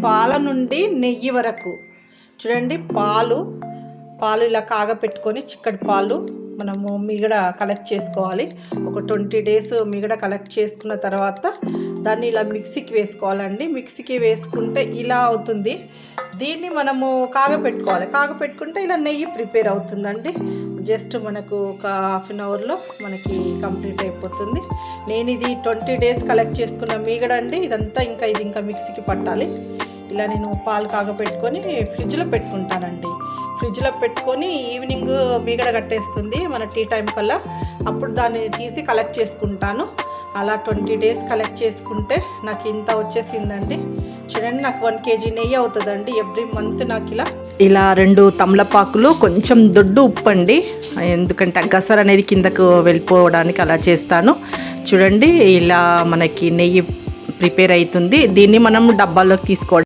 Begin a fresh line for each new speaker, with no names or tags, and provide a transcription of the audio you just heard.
పాల నుండి నెయ్యి వరకు చూడండి. పాలు ఇలా కాగపెట్టుకొని చిక్కటి పాలు మనము మీగడ కలెక్ట్ చేసుకోవాలి. ఒక 20 days మీగడ కలెక్ట్ చేసుకున్న తర్వాత దాన్ని ఇలా మిక్సీకి వేసుకోవాలండి. మిక్సీకి వేసుకుంటే ఇలా అవుతుంది. దీన్ని మనము కాగపెట్టుకుంటే ఇలా నెయ్యి ప్రిపేర్ అవుతుందండి. జస్ట్ మనకు ఒక 1/2 hourలో మనకి కంప్లీట్ అయిపోతుంది. నేను ఇది 20 days కలెక్ట్ చేసుకున్న మీగడ అండి. ఇది ఇంకా మిక్సీకి పట్టాలి. ఇలా నేను పాలు కాగపెట్టుకొని ఫ్రిడ్జ్లో పెట్టుకుంటానండి. ఫ్రిడ్జ్లో పెట్టుకొని ఈవినింగ్ మీగడ కట్టేస్తుంది మన టీ టైం కల్లా. అప్పుడు దాన్ని తీసి కలెక్ట్ చేసుకుంటాను. అలా 20 days కలెక్ట్ చేసుకుంటే నాకు ఇంత వచ్చేసిందండి. చూడండి, నాకు 1 kg నెయ్యి అవుతుందండి ఎవ్రీ మంత్. నాకు ఇలా 2 తమలపాకులు, కొంచెం దొడ్డు ఉప్పు అండి, ఎందుకంటే గసర్ అనేది కిందకు వెళ్ళిపోవడానికి అలా చేస్తాను. చూడండి, ఇలా మనకి నెయ్యి ప్రిపేర్ అవుతుంది. దీన్ని మనం డబ్బాలోకి తీసుకోవడం.